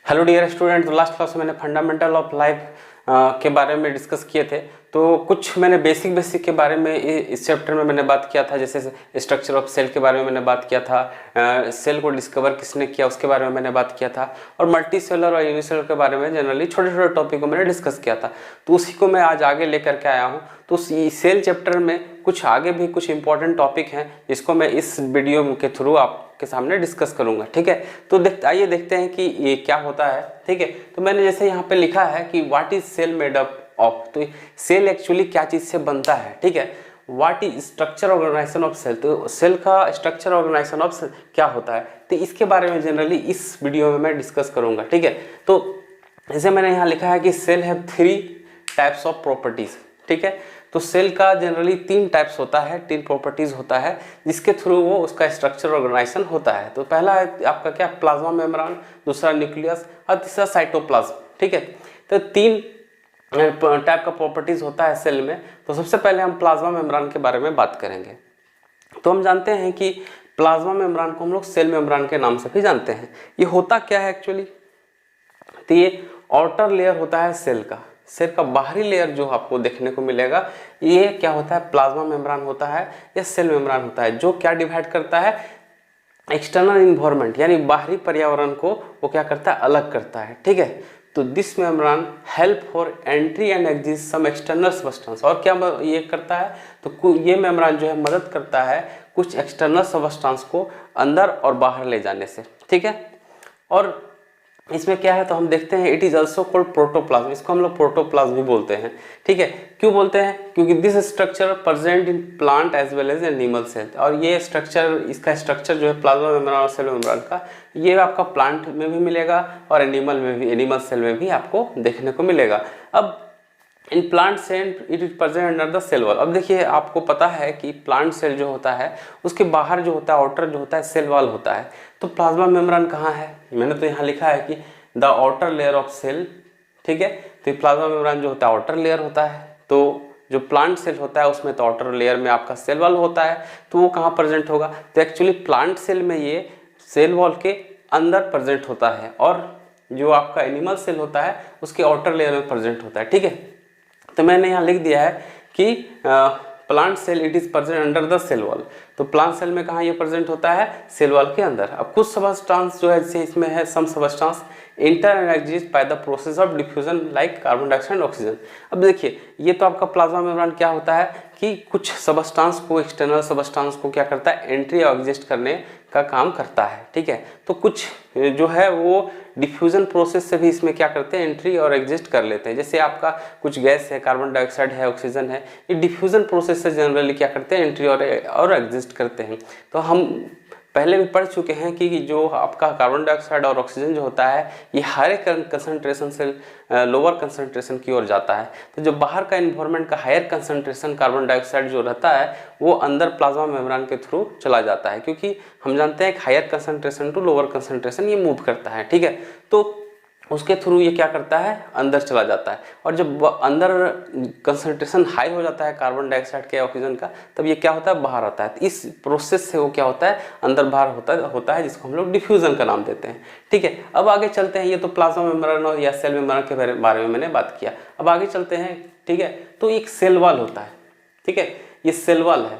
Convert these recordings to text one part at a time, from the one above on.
Hello dear student, last class में मैंने fundamental of life के बारे में डिस्कस किए थे। तो कुछ मैंने बेसिक के बारे में इस चैप्टर में मैंने बात किया था। जैसे स्ट्रक्चर ऑफ सेल के बारे में मैंने बात किया था, सेल को डिस्कवर किसने किया उसके बारे में मैंने बात किया था, और मल्टी सेलर और यूनिसेलर के बारे में जनरली छोटे छोटे टॉपिक को मैंने डिस्कस किया था। तो उसी को मैं आज आगे लेकर के आया हूँ। तो सेल चैप्टर में कुछ आगे भी कुछ इंपॉर्टेंट टॉपिक हैं जिसको मैं इस वीडियो के थ्रू आपके सामने डिस्कस करूंगा। ठीक है, तो आइए देखते हैं कि ये क्या होता है। ठीक है, तो मैंने जैसे यहाँ पे लिखा है कि what is cell made up of. तो सेल एक्चुअली क्या चीज से बनता है। ठीक है, what is structure organization of cell. तो सेल का स्ट्रक्चर ऑर्गेनाइजेशन ऑफ सेल क्या होता है, तो इसके बारे में जनरली इस वीडियो में मैं डिस्कस करूंगा। ठीक है, तो जैसे मैंने यहाँ लिखा है कि cell have 3 types of properties. ठीक है, तो सेल का जनरली 3 टाइप्स होता है, 3 प्रॉपर्टीज होता है जिसके थ्रू वो उसका स्ट्रक्चर ऑर्गेनाइजेशन होता है। तो पहला है आपका क्या, प्लाज्मा मेम्ब्रेन, दूसरा न्यूक्लियस और तीसरा साइटोप्लाज्म। ठीक है, तो 3 टाइप का प्रॉपर्टीज होता है सेल में। तो सबसे पहले हम प्लाज्मा मेम्ब्रेन के बारे में बात करेंगे। तो हम जानते हैं कि प्लाज्मा मेम्ब्रेन को हम लोग सेल मेम्ब्रेन के नाम से भी जानते हैं। ये होता क्या है एक्चुअली, तो ये आउटर लेयर होता है सेल का। सेल का बाहरी लेयर जो आपको देखने को मिलेगा ये क्या होता है, प्लाज्मा मेम्ब्रेन होता है या सेल मेम्ब्रेन होता है, जो क्या डिवाइड करता है, एक्सटर्नल इन्वायरमेंट यानी बाहरी पर्यावरण को वो क्या करता है, अलग करता है। ठीक है, तो this membrane help for entry and exit some external substance. और क्या ये करता है, तो ये मेम्ब्रेन जो है मदद करता है कुछ एक्सटर्नल सब्सटेंस को अंदर और बाहर ले जाने से। ठीक है, और इसमें क्या है तो हम देखते हैं it is also called protoplasm. इसको हम लोग प्रोटोप्लाज्म भी बोलते हैं। ठीक है, क्यों बोलते हैं, क्योंकि this structure present in plant as well as animal cell. और ये स्ट्रक्चर, इसका स्ट्रक्चर जो है प्लाज्मा मेम्ब्रेन और सेल मेम्ब्रेन का, ये आपका प्लांट में भी मिलेगा और एनिमल में भी, एनिमल सेल में भी आपको देखने को मिलेगा। अब in plant cell it is present under the cell wall. अब देखिए, आपको पता है कि प्लांट सेल जो होता है उसके बाहर जो होता है, आउटर जो होता है, सेल वॉल होता है। तो प्लाज्मा मेम्ब्रेन कहाँ है, मैंने तो यहाँ लिखा है कि the outer layer of cell. ठीक है, तो प्लाज्मा मेम्ब्रेन जो होता है आउटर लेयर होता है। तो जो प्लांट सेल होता है उसमें तो आउटर लेयर में आपका सेल वॉल होता है, तो वो कहाँ प्रेजेंट होगा, तो एक्चुअली प्लांट सेल में ये सेल वॉल के अंदर प्रेजेंट होता है, और जो आपका एनिमल सेल होता है उसके आउटर लेयर में प्रेजेंट होता है। ठीक है, तो मैंने यहाँ लिख दिया है कि plant cell it is present under the cell wall. तो प्लांट सेल में कहाँ ये प्रेजेंट होता है, सेल वॉल के अंदर। अब कुछ सबस्टांस जो है जैसे इसमें है, some substance enter and exist by the process of diffusion like carbon dioxide and oxygen. अब देखिए, ये तो आपका प्लाज्मा मेम्ब्रेन क्या होता है कि कुछ सबस्टांस को, एक्सटर्नल सबस्टांस को क्या करता है, एंट्री और एग्जिस्ट करने का काम करता है। ठीक है, तो कुछ जो है वो डिफ्यूजन प्रोसेस से भी इसमें क्या करते हैं, एंट्री और एग्जिस्ट कर लेते हैं। जैसे आपका कुछ गैस है, कार्बन डाइऑक्साइड है, ऑक्सीजन है, ये डिफ्यूजन प्रोसेस से जनरली क्या करते हैं, एंट्री और एग्जिस्ट करते हैं। तो हम पहले भी पढ़ चुके हैं कि जो आपका कार्बन डाइऑक्साइड और ऑक्सीजन जो होता है ये हायर कंसंट्रेशन से लोअर कंसंट्रेशन की ओर जाता है। तो जो बाहर का इन्वायरमेंट का हायर कंसंट्रेशन कार्बन डाइऑक्साइड जो रहता है वो अंदर प्लाज्मा मेम्ब्रेन के थ्रू चला जाता है, क्योंकि हम जानते हैं कि higher concentration to lower concentration ये मूव करता है। ठीक है, तो उसके थ्रू ये क्या करता है, अंदर चला जाता है। और जब अंदर कंसंट्रेशन हाई हो जाता है कार्बन डाइऑक्साइड के, ऑक्सीजन का, तब ये क्या होता है, बाहर आता है। तो इस प्रोसेस से वो क्या होता है, अंदर बाहर होता है जिसको हम लोग डिफ्यूजन का नाम देते हैं। ठीक है, अब आगे चलते हैं। ये तो प्लाज्मा मेम्ब्रेन या सेल मेम्ब्रेन के बारे में मैंने बात किया। अब आगे चलते हैं। ठीक है, तो एक सेल वॉल होता है। ठीक है, ये सेल वॉल है।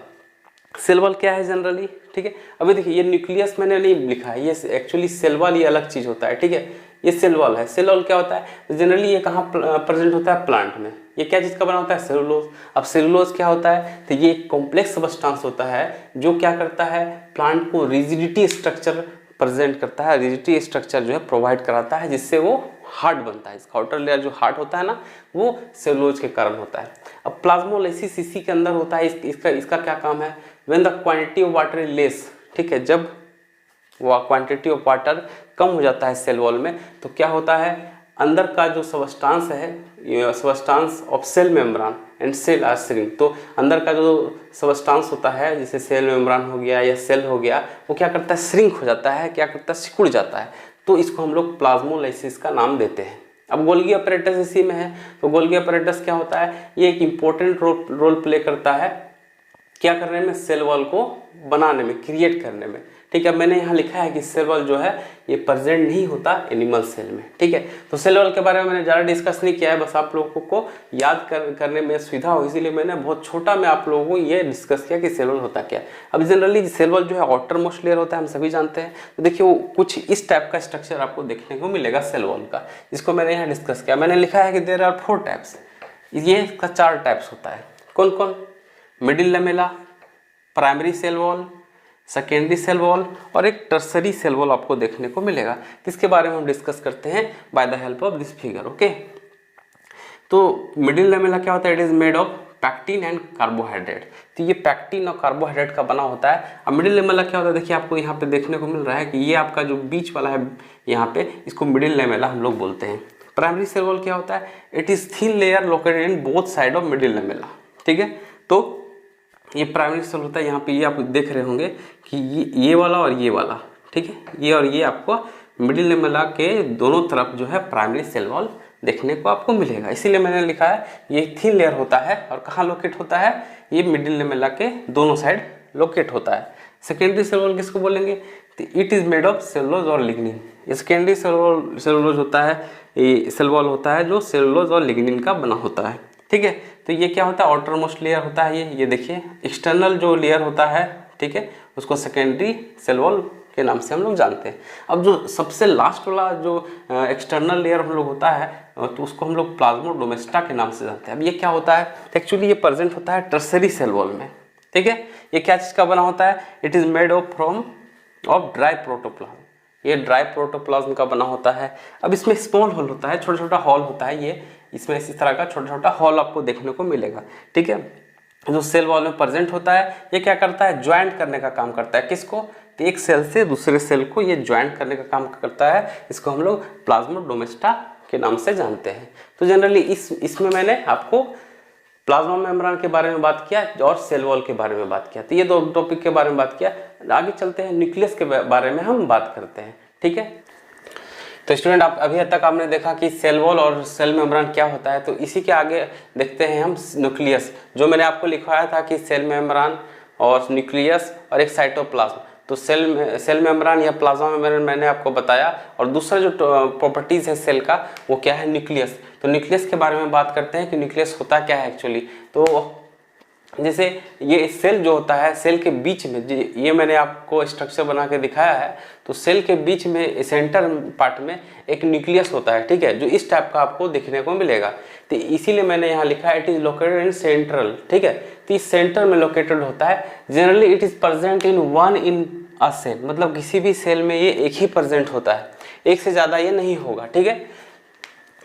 सेल वॉल क्या है जनरली, ठीक है, अभी देखिए ये न्यूक्लियस मैंने नहीं लिखा है, ये एक्चुअली सेल वॉल ये अलग चीज होता है। ठीक है, ये सेल वॉल है। सेल वॉल क्या होता है, जनरली ये कहाँ प्रेजेंट होता है, प्लांट में। ये क्या चीज का बना होता है, सेलुलोज। अब सेलुलोज क्या होता है, तो ये एक कॉम्प्लेक्स सब्सटेंस होता है जो क्या करता है, प्लांट को रिजिडिटी स्ट्रक्चर प्रेजेंट करता है, रिजिडिटी स्ट्रक्चर जो है प्रोवाइड कराता है, जिससे वो हार्ड बनता है। इसका आउटर लेयर जो हार्ड होता है ना, वो सेलुलोज के कारण होता है। अब प्लाज्मोलाइसिस इसी के अंदर होता है। इसका क्या काम है, when the quantity of water is less. ठीक है, जब वो क्वांटिटी ऑफ वाटर कम हो जाता है सेल वॉल में, तो क्या होता है, अंदर का जो सबस्टांस है, substance of cell membrane and cell are shrink. तो अंदर का जो सबस्टांस होता है, जैसे सेल मेम्ब्रेन हो गया या सेल हो गया, वो क्या करता है, श्रिंक हो जाता है, क्या करता है, सिकुड़ जाता है। तो इसको हम लोग प्लाज्मोलाइसिस का नाम देते हैं। अब गोल्गी अपैरेटस इसी में है। तो गोल्गी अपैरेटस क्या होता है, ये एक इम्पोर्टेंट रोल प्ले करता है क्या करने में, सेल वॉल को बनाने में, क्रिएट करने में। ठीक है। मैंने यहाँ लिखा है कि सेल वॉल जो है ये प्रेजेंट नहीं होता एनिमल सेल में, ठीक है। तो सेल वॉल के बारे में मैंने ज़्यादा डिस्कस नहीं किया है, बस आप लोगों को याद करने में सुविधा हो, इसीलिए मैंने बहुत छोटा में आप लोगों को ये डिस्कस किया कि सेल वॉल होता क्या है। अब जनरली सेल वॉल जो है आउटर मोस्ट लेयर होता है, हम सभी जानते हैं। तो देखिए वो कुछ इस टाइप का स्ट्रक्चर आपको देखने को मिलेगा सेल वॉल का, जिसको मैंने यहाँ डिस्कस किया। मैंने लिखा है कि देयर आर 4 टाइप्स, ये इसका 4 टाइप्स होता है। कौन कौन? Middle lamella, primary cell wall, secondary cell wall और एक टर्सरी सेल वॉल आपको देखने को मिलेगा, जिसके बारे में हम डिस्कस करते हैं by the help of this figure, okay. तो मिडिल लेमेला क्या होता है? It is made of pectin and carbohydrate. तो ये पैक्टिन और कार्बोहाइड्रेट का बना होता है। अब मिडिल लेमेला क्या होता है? देखिए आपको यहाँ पे देखने को मिल रहा है कि ये आपका जो बीच वाला है यहाँ पे, इसको मिडिल लेमेला हम लोग बोलते हैं। प्राइमरी सेल वॉल क्या होता है? It is thin layer located in both side of middle lamella, ठीक है। तो ये प्राइमरी सेल होता है, यहाँ पे ये आप देख रहे होंगे कि ये वाला और ये वाला, ठीक है, ये और ये आपको मिडिल लेमेला के दोनों तरफ जो है प्राइमरी सेल वॉल देखने को आपको मिलेगा। इसीलिए मैंने लिखा है ये थिन लेयर होता है और कहाँ लोकेट होता है? ये मिडिल लेमेला के दोनों साइड लोकेट होता है। सेकेंडरी सेल वॉल किसको बोलेंगे? तो it is made of cellulose और लिग्निन। ये सेकेंडरी सेलुलोज होता है, ये सेल वॉल होता है जो सेलुलोज और लिग्निन का बना होता है, ठीक है। तो ये क्या होता है? आउटर मोस्ट लेयर होता है ये देखिए एक्सटर्नल जो लेयर होता है, ठीक है, उसको सेकेंडरी सेल वॉल के नाम से हम लोग जानते हैं। अब जो सबसे लास्ट वाला जो एक्सटर्नल लेयर हम लोग होता है, तो उसको हम लोग प्लाज्मोडोमेस्टा के नाम से जानते हैं। अब ये क्या होता है? एक्चुअली ये प्रेजेंट होता है टर्सरी सेल वॉल में, ठीक है। ये क्या चीज़ का बना होता है? It is made of dry protoplasm. ये ड्राई प्रोटोप्लाज्म का बना होता है। अब इसमें स्मॉल होल होता है, छोटा छोटा हॉल होता है, ये इसमें इसी तरह का छोटा छोटा हॉल आपको देखने को मिलेगा, ठीक है। जो सेल वॉल में प्रेजेंट होता है, ये क्या करता है? ज्वाइंट करने का काम करता है। किसको? तो एक सेल से दूसरे सेल को ये ज्वाइंट करने का काम करता है। इसको हम लोग प्लाज्मोडोमेस्टा के नाम से जानते हैं। तो जनरली इसमें मैंने आपको प्लाज्मा मेम्ब्रेन के बारे में बात किया और सेल वॉल के बारे में बात किया। तो ये दो टॉपिक के बारे में बात किया। आगे चलते हैं, न्यूक्लियस के बारे में हम बात करते हैं, ठीक है। तो स्टूडेंट आप अभी तक आपने देखा कि सेल वॉल और सेल मेम्ब्रेन क्या होता है। तो इसी के आगे देखते हैं हम न्यूक्लियस, जो मैंने आपको लिखवाया था कि सेल मेम्ब्रेन और न्यूक्लियस और एक साइटोप्लाज्म। तो सेल मेम्ब्रेन या प्लाज्मा मेम्ब्रेन मैंने आपको बताया, और दूसरा जो प्रॉपर्टीज है सेल का वो क्या है? न्यूक्लियस। तो न्यूक्लियस के बारे में बात करते हैं कि न्यूक्लियस होता क्या है एक्चुअली। तो जैसे ये सेल जो होता है, सेल के बीच में ये मैंने आपको स्ट्रक्चर बना के दिखाया है। तो सेल के बीच में सेंटर पार्ट में एक न्यूक्लियस होता है, ठीक है, जो इस टाइप का आपको देखने को मिलेगा। तो इसीलिए मैंने यहाँ लिखा है it is located in central, ठीक है। तो इस सेंटर में लोकेटेड होता है। Generally it is present in one in a cell, मतलब किसी भी सेल में ये एक ही प्रेजेंट होता है, एक से ज़्यादा ये नहीं होगा, ठीक है।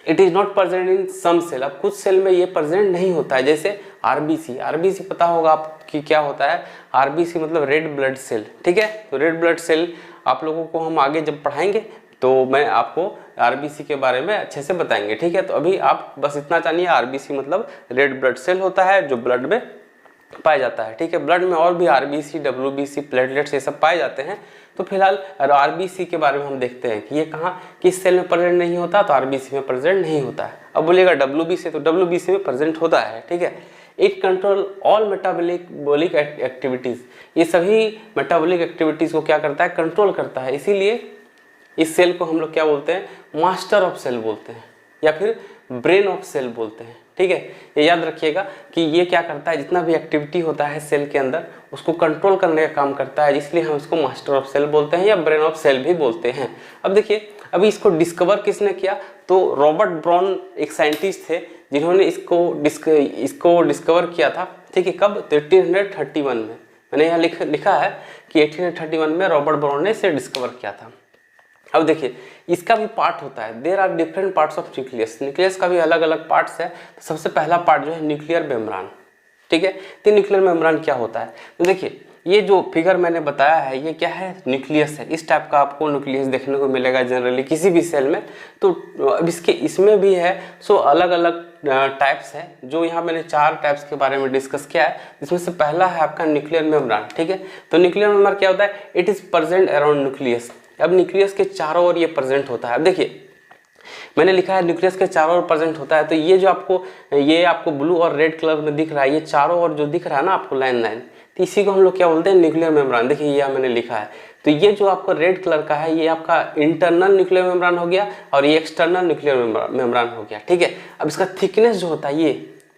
It is not present in some cell, अब कुछ सेल में ये प्रेजेंट नहीं होता है, जैसे आरबीसी पता होगा आपकी क्या होता है? आरबीसी मतलब रेड ब्लड सेल, ठीक है। तो रेड ब्लड सेल आप लोगों को हम आगे जब पढ़ाएंगे तो मैं आपको आरबीसी के बारे में अच्छे से बताएंगे, ठीक है। तो अभी आप बस इतना जानिए, आरबीसी मतलब रेड ब्लड सेल होता है जो ब्लड में पाया जाता है, ठीक है। ब्लड में और भी आरबीसी, डब्ल्यूबीसी, प्लेटलेट्स ये सब पाए जाते हैं। तो फिलहाल आरबीसी के बारे में हम देखते हैं कि ये कहाँ किस सेल में प्रेजेंट नहीं होता, तो आरबीसी में प्रेजेंट नहीं होता है। अब बोलिएगा डब्ल्यूबीसी, तो डब्ल्यूबीसी में प्रेजेंट होता है, ठीक है। It control all metabolic activities, ये सभी मेटाबॉलिक एक्टिविटीज को क्या करता है? कंट्रोल करता है। इसीलिए इस सेल को हम लोग क्या बोलते हैं? मास्टर ऑफ सेल बोलते हैं, या फिर ब्रेन ऑफ सेल बोलते हैं, ठीक है। ये याद रखिएगा कि ये क्या करता है? जितना भी एक्टिविटी होता है सेल के अंदर उसको कंट्रोल करने का काम करता है, इसलिए हम इसको मास्टर ऑफ सेल बोलते हैं या ब्रेन ऑफ सेल भी बोलते हैं। अब देखिए, अभी इसको डिस्कवर किसने किया? तो रॉबर्ट ब्राउन एक साइंटिस्ट थे जिन्होंने इसको डिस्कवर किया था, ठीक है। कब? तो 1831 में। मैंने यहाँ लिखा है कि 1831 में रॉबर्ट ब्राउन ने इसे डिस्कवर किया था। अब देखिए, इसका भी पार्ट होता है, there are different parts of nucleus. Nucleus का भी अलग अलग पार्ट्स है। तो सबसे पहला पार्ट जो है न्यूक्लियर मेम्ब्रेन, ठीक है। तो न्यूक्लियर मेम्ब्रेन क्या होता है? तो देखिए, ये जो फिगर मैंने बताया है ये क्या है? न्यूक्लियस है। इस टाइप का आपको न्यूक्लियस देखने को मिलेगा जनरली किसी भी सेल में। तो अब इसमें भी है, सो अलग अलग टाइप्स है। जो यहाँ मैंने 4 टाइप्स के बारे में डिस्कस किया है, इसमें से पहला है आपका न्यूक्लियर मेम्ब्रेन, ठीक है। तो न्यूक्लियर मेम्ब्रेन क्या होता है? It is present around nucleus. अब न्यूक्लियस के चारों ओर ये प्रेजेंट होता है। अब देखिए, मैंने लिखा है न्यूक्लियस के चारों ओर प्रेजेंट होता है। तो ये जो आपको ब्लू और रेड कलर में दिख रहा है, ये चारों ओर जो दिख रहा है ना आपको लाइन, तो इसी को हम लोग क्या बोलते हैं? Nuclear membrane. देखिए, ये मैंने लिखा है। तो ये जो आपको रेड कलर का है ये आपका इंटरनल न्यूक्लियर मेम्ब्रेन हो गया और ये एक्सटर्नल न्यूक्लियर मेम्ब्रेन हो गया, ठीक है। अब इसका थिकनेस जो होता है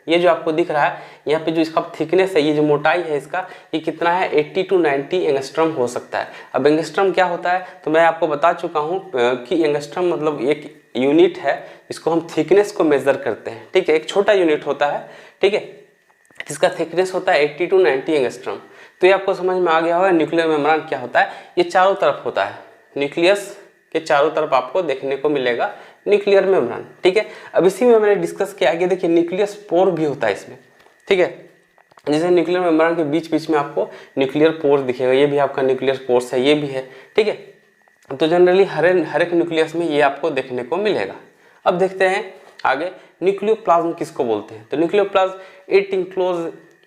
ये जो आपको दिख रहा है यहाँ पे जो इसका थिकनेस है, ये जो मोटाई है इसका, ये कितना है 80 to 90 एंगस्ट्रम हो सकता है। अब एंगस्ट्रम क्या होता है तो मैं आपको बता चुका हूँ कि एंगस्ट्रम मतलब एक यूनिट है, इसको हम थिकनेस को मेजर करते हैं, ठीक है। एक छोटा यूनिट होता है, ठीक है, इसका थिकनेस होता है 80 to 90 एंगस्ट्रम। तो ये आपको समझ में आ गया होगा न्यूक्लियर मेम्ब्रेन क्या होता है। ये चारों तरफ होता है, न्यूक्लियस के चारों तरफ आपको देखने को मिलेगा न्यूक्लियर मेम्ब्रेन, ठीक है। अब इसी में मैंने डिस्कस किया आगे, देखिए न्यूक्लियस पोर भी होता है इसमें, ठीक है। जैसे न्यूक्लियर मेम्ब्रेन के बीच बीच में आपको न्यूक्लियर पोर दिखेगा, ये भी आपका न्यूक्लियर पोर्स है, ये भी है, ठीक है। तो जनरली हर एक न्यूक्लियस में ये आपको देखने को मिलेगा। अब देखते हैं आगे न्यूक्लियोप्लाज्म किसको बोलते हैं। तो nucleoplasm it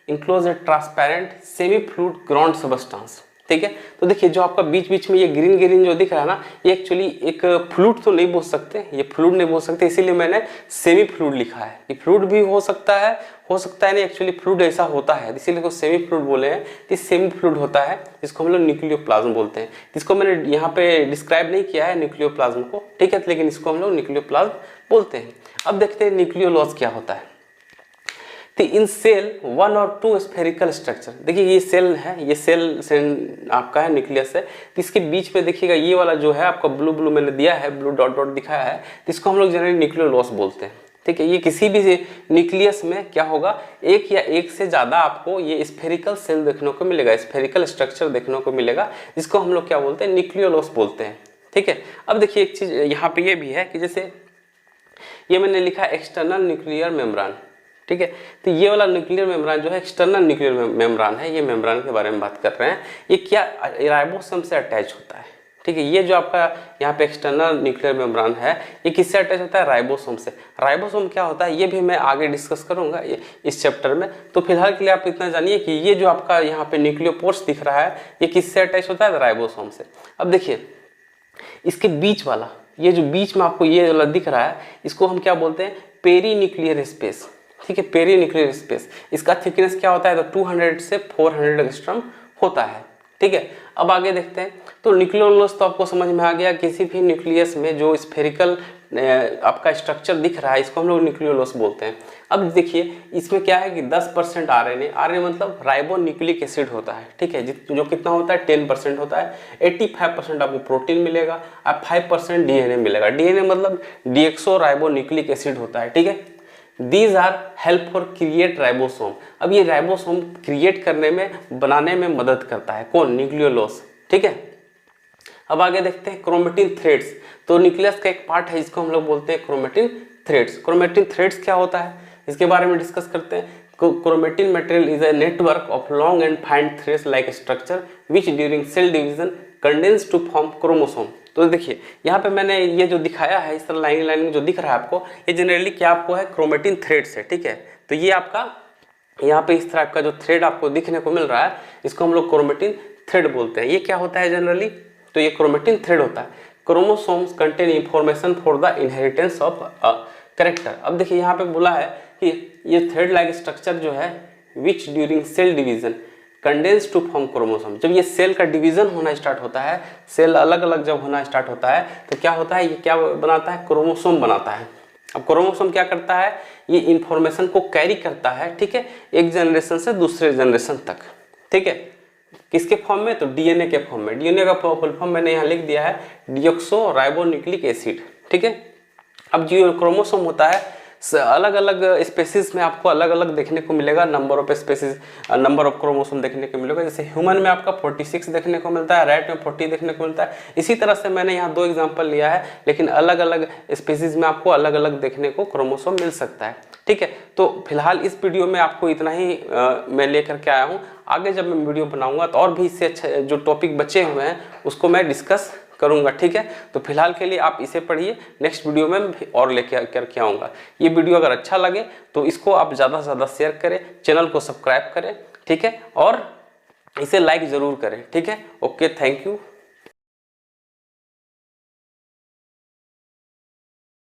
enclose A transparent semi fluid ground substance, ठीक है। तो देखिए जो आपका बीच बीच में ये ग्रीन ग्रीन जो दिख रहा है ना, ये एक्चुअली एक फ्लूइड तो नहीं बोल सकते, ये फ्लूइड नहीं बोल सकते, इसीलिए मैंने सेमी फ्लूइड लिखा है। ये फ्लूइड भी हो सकता है नहीं, एक्चुअली फ्लूइड ऐसा होता है इसीलिए इसको सेमी फ्लूइड बोले हैं। तो सेमी फ्लूइड होता है जिसको हम लोग न्यूक्लियोप्लाज्म बोलते हैं। इसको मैंने यहाँ पे डिस्क्राइब नहीं किया है न्यूक्लियोप्लाज्म को, ठीक है, लेकिन इसको हम लोग न्यूक्लियोप्लाज्म बोलते हैं। अब देखते हैं न्यूक्लियोलॉज क्या होता है। तो इन सेल 1 और 2 स्फेरिकल स्ट्रक्चर, देखिए ये सेल है, ये सेल आपका है, न्यूक्लियस है। तो इसके बीच में देखिएगा ये वाला जो है आपका ब्लू मैंने दिया है, ब्लू डॉट डॉट दिखाया है, तो इसको हम लोग जनरली न्यूक्लियोलॉस बोलते हैं, ठीक है। ये किसी भी न्यूक्लियस में क्या होगा, एक या एक से ज्यादा आपको ये स्फेरिकल सेल देखने को मिलेगा, स्फेरिकल स्ट्रक्चर देखने को मिलेगा, जिसको हम लोग क्या बोलते हैं, न्यूक्लियोलॉस बोलते हैं, ठीक है। अब देखिए एक चीज यहाँ पे ये भी है कि जैसे ये मैंने लिखा एक्सटर्नल न्यूक्लियर मेम्ब्रेन, ठीक है। तो ये वाला न्यूक्लियर मेम्ब्रेन जो है एक्सटर्नल न्यूक्लियर मेम्ब्रेन है, ये मेम्ब्रेन के बारे में बात कर रहे हैं। ये क्या राइबोसोम से अटैच होता है, ठीक है। ये जो आपका यहाँ पे एक्सटर्नल न्यूक्लियर मेम्ब्रेन है ये किससे अटैच होता है, राइबोसोम से। राइबोसोम क्या होता है ये भी मैं आगे डिस्कस करूंगा इस चैप्टर में। तो फिलहाल के लिए आप इतना जानिए कि ये जो आपका यहाँ पे न्यूक्लियोपोर्स दिख रहा है ये किससे अटैच होता है, राइबोसोम से। अब देखिए इसके बीच वाला, ये जो बीच में आपको ये वाला दिख रहा है, इसको हम क्या बोलते हैं, पेरी न्यूक्लियर स्पेस, ठीक है, पेरी न्यूक्लियर स्पेस। इसका थिकनेस क्या होता है, तो 200 से 400 एंगस्ट्रॉम होता है, ठीक है। अब आगे देखते हैं। तो न्यूक्लियोलस तो आपको समझ में आ गया, किसी भी न्यूक्लियस में जो स्फेरिकल आपका स्ट्रक्चर दिख रहा है इसको हम लोग न्यूक्लियोलस बोलते हैं। अब देखिए इसमें क्या है कि 10% आरएनए मतलब राइबो न्यूक्लिक एसिड होता है, ठीक है, जो कितना होता है 10% होता है। 85% आपको प्रोटीन मिलेगा और 5% डीएनए मिलेगा। डीएनए मतलब डीएक्सो राइबो न्यूक्लिक एसिड होता है, ठीक है। These are help for create ribosome. अब ये राइबोसोम क्रिएट करने में, बनाने में मदद करता है, कौन, न्यूक्लियोलस, ठीक है। अब आगे देखते हैं क्रोमेटिन थ्रेड्स। तो न्यूक्लियस का एक पार्ट है जिसको हम लोग बोलते हैं क्रोमेटिन थ्रेड्स। क्रोमेटिन थ्रेड्स क्या होता है इसके बारे में डिस्कस करते हैं। Chromatin material is a network of long and fine threads like structure which during cell division condense to form chromosome. तो देखिए यहाँ पे मैंने ये जो दिखाया है इस तरह लाइन जो दिख रहा है आपको, ये जनरली क्या आपको है, क्रोमेटिन थ्रेड्स है, ठीक है। तो ये आपका यहाँ पे इस तरह का जो थ्रेड आपको दिखने को मिल रहा है इसको हम लोग क्रोमेटिन थ्रेड बोलते हैं। ये क्या होता है जनरली, तो ये क्रोमेटिन थ्रेड होता है। Chromosomes contain information for the inheritance of character. अब देखिए यहाँ पे बोला है कि ये थ्रेड लाइक स्ट्रक्चर जो है which during cell division condense to form chromosome. जब ये सेल का डिवीजन होना स्टार्ट होता है, सेल अलग अलग जब होना स्टार्ट होता है तो क्या होता है, ये क्या बनाता है, क्रोमोसोम बनाता है। अब क्रोमोसोम क्या करता है, ये इंफॉर्मेशन को कैरी करता है, ठीक है, एक जनरेशन से दूसरे जनरेशन तक, ठीक है। किसके फॉर्म में, तो डीएनए के फॉर्म में। डीएनए का फुल फॉर्म मैंने यहाँ लिख दिया है डीऑक्सो राइबोन्यूक्लिक एसिड, ठीक है। अब जो क्रोमोसोम होता है अलग अलग स्पेसीज में आपको अलग अलग देखने को मिलेगा, number of species, number of chromosome देखने को मिलेगा। जैसे ह्यूमन में आपका 46 देखने को मिलता है, रैट में 40 देखने को मिलता है। इसी तरह से मैंने यहाँ 2 एग्जांपल लिया है, लेकिन अलग अलग स्पेसीज में आपको अलग अलग देखने को क्रोमोसोम मिल सकता है, ठीक है। तो फिलहाल इस वीडियो में आपको इतना ही मैं लेकर के आया हूँ। आगे जब मैं वीडियो बनाऊंगा तो और भी इससे अच्छे जो टॉपिक बचे हुए हैं उसको मैं डिस्कस करूंगा, ठीक है। तो फिलहाल के लिए आप इसे पढ़िए, नेक्स्ट वीडियो में और लेकर करके आऊँगा। ये वीडियो अगर अच्छा लगे तो इसको आप ज़्यादा से ज़्यादा शेयर करें, चैनल को सब्सक्राइब करें, ठीक है, और इसे लाइक ज़रूर करें, ठीक है। Okay, thank you.